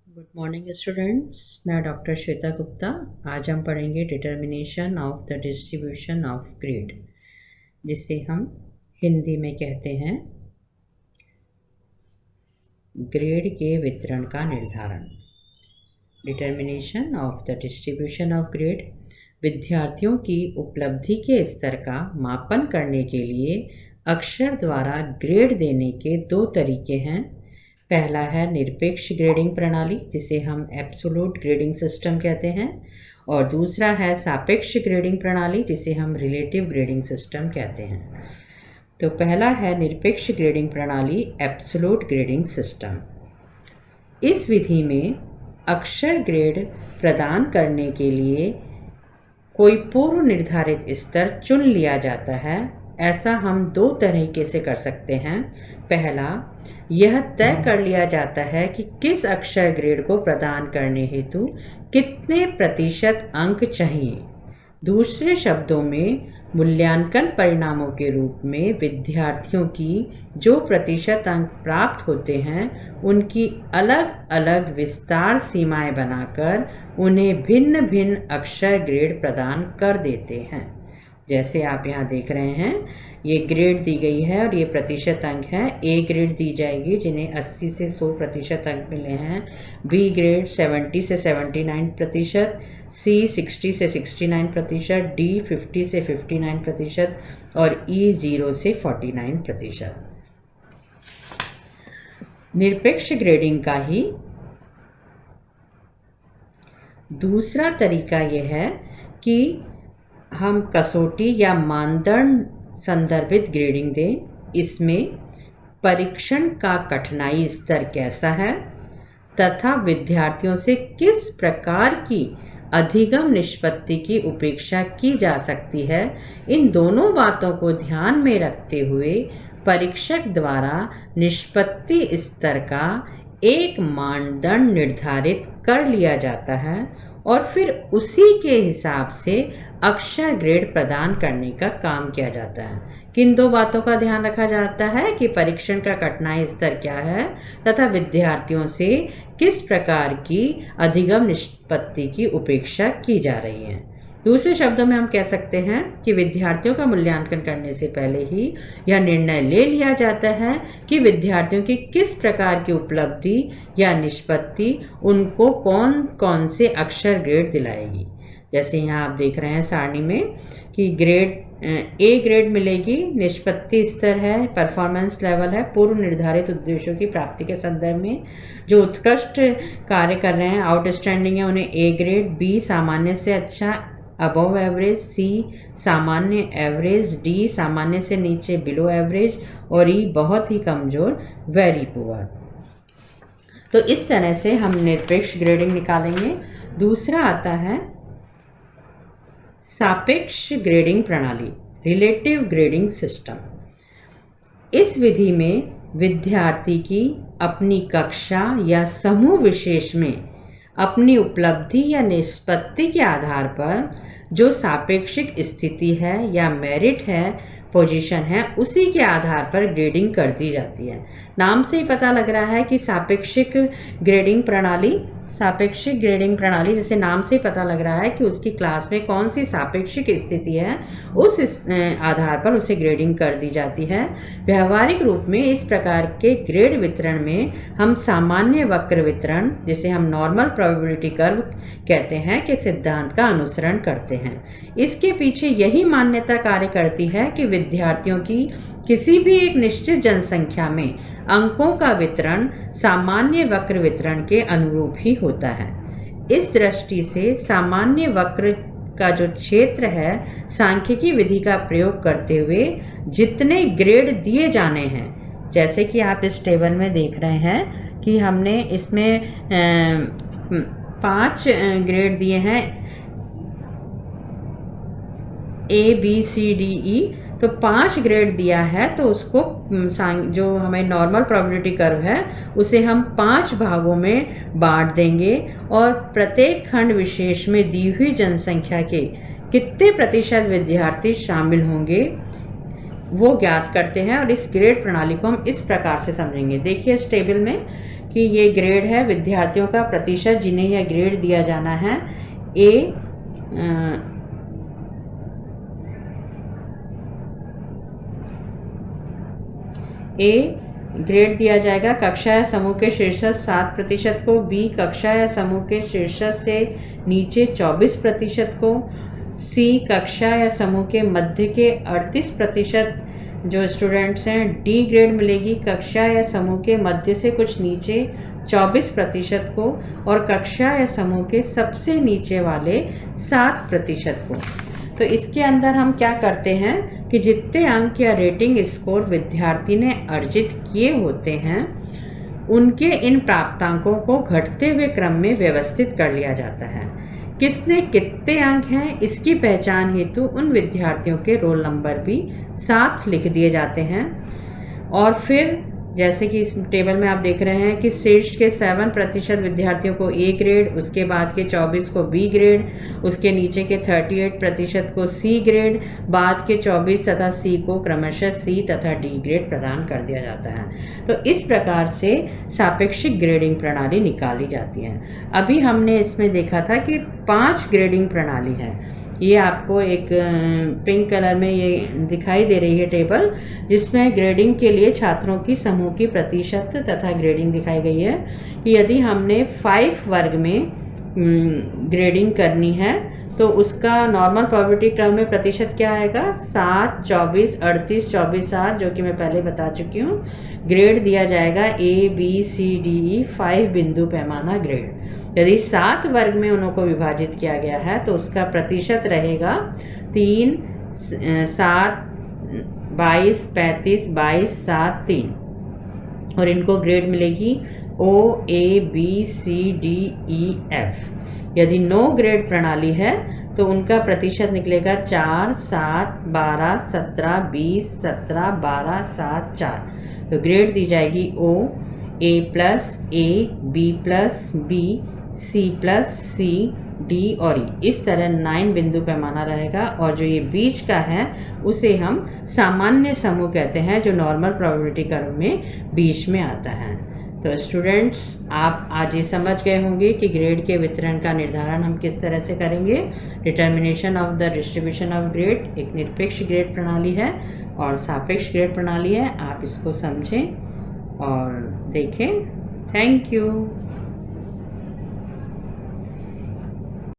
Good morning students. मैं doctor Shweta Gupta. आज हम पढ़ेंगे determination of the distribution of grade, जिसे हम हिंदी में कहते हैं ग्रेड के वितरण का निर्धारण। Determination of the distribution of grade विद्यार्थियों की उपलब्धि के स्तर का मापन करने के लिए अक्षर द्वारा ग्रेड देने के दो तरीके हैं। पहला है निरपेक्ष ग्रेडिंग प्रणाली, जिसे हम एब्सोल्यूट ग्रेडिंग सिस्टम कहते हैं, और दूसरा है सापेक्ष ग्रेडिंग प्रणाली, जिसे हम रिलेटिव ग्रेडिंग सिस्टम कहते हैं। तो पहला है निरपेक्ष ग्रेडिंग प्रणाली, एब्सोल्यूट ग्रेडिंग सिस्टम। इस विधि में अक्षर ग्रेड प्रदान करने के लिए कोई पूर्व निर्धारित स्तर चुन लिया जाता है। ऐसा हम दो तरीके से कर सकते हैं। पहला, यह तय कर लिया जाता है कि किस अक्षर ग्रेड को प्रदान करने हेतु कितने प्रतिशत अंक चाहिए। दूसरे शब्दों में, मूल्यांकन परिणामों के रूप में विद्यार्थियों की जो प्रतिशत अंक प्राप्त होते हैं, उनकी अलग अलग विस्तार सीमाएं बनाकर उन्हें भिन्न भिन्न अक्षर ग्रेड प्रदान कर देते हैं। जैसे आप यहाँ देख रहे हैं, ये ग्रेड दी गई है और ये प्रतिशत अंक है। ए ग्रेड दी जाएगी जिन्हें 80 से 100% अंक मिले हैं, बी ग्रेड 70 से 79%, सी 60 से 69%, डी 50 से 59% और ई 0 से 49%। निरपेक्ष ग्रेडिंग का ही दूसरा तरीका यह है कि हम कसौटी या मानदंड संदर्भित ग्रेडिंग दें। इसमें परीक्षण का कठिनाई स्तर कैसा है तथा विद्यार्थियों से किस प्रकार की अधिगम निष्पत्ति की उपेक्षा की जा सकती है, इन दोनों बातों को ध्यान में रखते हुए परीक्षक द्वारा निष्पत्ति स्तर का एक मानदंड निर्धारित कर लिया जाता है और फिर उसी के हिसाब से अक्षर ग्रेड प्रदान करने का काम किया जाता है। किन दो बातों का ध्यान रखा जाता है कि परीक्षण का कठिनाई स्तर क्या है तथा विद्यार्थियों से किस प्रकार की अधिगम निष्पत्ति की उपेक्षा की जा रही है। दूसरे शब्दों में हम कह सकते हैं कि विद्यार्थियों का मूल्यांकन करने से पहले ही यह निर्णय ले लिया जाता है कि विद्यार्थियों की किस प्रकार की उपलब्धि या निष्पत्ति उनको कौन कौन से अक्षर ग्रेड दिलाएगी। जैसे यहाँ आप देख रहे हैं सारणी में कि ग्रेड ए ग्रेड मिलेगी, निष्पत्ति स्तर है, परफॉर्मेंस लेवल है, पूर्व निर्धारित उद्देश्यों की प्राप्ति के संदर्भ में जो उत्कृष्ट कार्य कर रहे हैं, आउटस्टैंडिंग है, उन्हें ए ग्रेड, बी सामान्य से अच्छा अबव एवरेज, सी सामान्य एवरेज, डी सामान्य से नीचे बिलो एवरेज और ई बहुत ही कमजोर वेरी पुअर। तो इस तरह से हम निरपेक्ष ग्रेडिंग निकालेंगे। दूसरा आता है सापेक्ष ग्रेडिंग प्रणाली, रिलेटिव ग्रेडिंग सिस्टम। इस विधि में विद्यार्थी की अपनी कक्षा या समूह विशेष में अपनी उपलब्धि या निष्पत्ति के आधार पर जो सापेक्षिक स्थिति है या मेरिट है, पोजीशन है, उसी के आधार पर ग्रेडिंग कर दी जाती है। नाम से ही पता लग रहा है कि सापेक्षिक ग्रेडिंग प्रणाली, सापेक्षिक ग्रेडिंग प्रणाली, जैसे नाम से ही पता लग रहा है कि उसकी क्लास में कौन सी सापेक्षिक स्थिति है, उस आधार पर उसे ग्रेडिंग कर दी जाती है। व्यवहारिक रूप में इस प्रकार के ग्रेड वितरण में हम सामान्य वक्र वितरण, जिसे हम नॉर्मल प्रोबेबिलिटी कर्व कहते हैं, के सिद्धांत का अनुसरण करते हैं। इसके पीछे यही मान्यता कार्य करती है कि विद्यार्थियों की किसी भी एक निश्चित जनसंख्या में अंकों का वितरण सामान्य वक्र वितरण के अनुरूप ही होता है। इस दृष्टि से सामान्य वक्र का जो क्षेत्र है, सांख्यिकी विधि का प्रयोग करते हुए जितने ग्रेड दिए जाने हैं, जैसे कि आप इस टेबल में देख रहे हैं कि हमने इसमें 5 ग्रेड दिए हैं, A B C D E, तो 5 ग्रेड दिया है, तो उसको जो हमें नॉर्मल प्रोबेबिलिटी कर्व है उसे हम 5 भागों में बांट देंगे और प्रत्येक खंड विशेष में दी हुई जनसंख्या के कितने प्रतिशत विद्यार्थी शामिल होंगे, वो ज्ञात करते हैं। और इस ग्रेड प्रणाली को हम इस प्रकार से समझेंगे। देखिए इस टेबल में कि ये ग्रेड है विद्यार्थियों का प्रतिशत जिन्हें यह ग्रेड दिया जाना है। ए ग्रेड दिया जाएगा कक्षा या समूह के शीर्षक 7% को, बी कक्षा या समूह के शीर्षक से नीचे 24% को, सी कक्षा या समूह के मध्य के 38% जो स्टूडेंट्स हैं डी ग्रेड मिलेगी कक्षा या समूह के मध्य से कुछ नीचे 24% को, और कक्षा या समूह के सबसे नीचे वाले 7% को। तो इसके अंदर हम क्या करते हैं कि जितने अंक या रेटिंग स्कोर विद्यार्थी ने अर्जित किए होते हैं उनके इन प्राप्तांकों को घटते हुए क्रम में व्यवस्थित कर लिया जाता है। किसने कितने अंक हैं इसकी पहचान हेतु उन विद्यार्थियों के रोल नंबर भी साथ लिख दिए जाते हैं। और फिर जैसे कि इस टेबल में आप देख रहे हैं कि शीर्ष के 7% विद्यार्थियों को ए ग्रेड, उसके बाद के 24 को बी ग्रेड, उसके नीचे के 38% को सी ग्रेड, बाद के 24 तथा सी को क्रमशः सी तथा डी ग्रेड प्रदान कर दिया जाता है। तो इस प्रकार से सापेक्षिक ग्रेडिंग प्रणाली निकाली जाती है। अभी हमने इसमें देखा था कि 5 ग्रेडिंग प्रणाली है। ये आपको एक पिंक कलर में ये दिखाई दे रही है टेबल, जिसमें ग्रेडिंग के लिए छात्रों की समूह की प्रतिशत तथा ग्रेडिंग दिखाई गई है कि यदि हमने 5 वर्ग में ग्रेडिंग करनी है तो उसका नॉर्मल प्रोबेबिलिटी टर्म में प्रतिशत क्या आएगा 7, 24, 38, 24, 7 जो कि मैं पहले बता चुकी हूँ। ग्रेड दिया जाएगा A, B, C, D, E 5 बिंदु पैमाना ग्रेड। यदि 7 वर्ग में उनको विभाजित किया गया है तो उसका प्रतिशत रहेगा 3, 7, 22, 35, 22, 7, 3 और इनको ग्रेड मिलेगी O, A, B, C, D, E, F। यदि 9 ग्रेड प्रणाली है तो उनका प्रतिशत निकलेगा 4, 7, 12, 17, 20, 17, 12, 7, 4। तो ग्रेड दी जाएगी O, A+, A, B+, B, C+, D और E। इस तरह 9 बिंदु पैमाना रहेगा और जो ये बीच का है उसे हम सामान्य समूह कहते हैं, जो नॉर्मल प्रोबेबिलिटी कर्व में बीच में आता है। तो स्टूडेंट्स आप आज ये समझ गए होंगे कि ग्रेड के वितरण का निर्धारण हम किस तरह से करेंगे। Determination of the distribution of grade एक निरपेक्ष ग्रेड प्रणाली है और सापेक्ष ग्रेड प्रणाली है। आप इसको समझें और देखें। Thank you.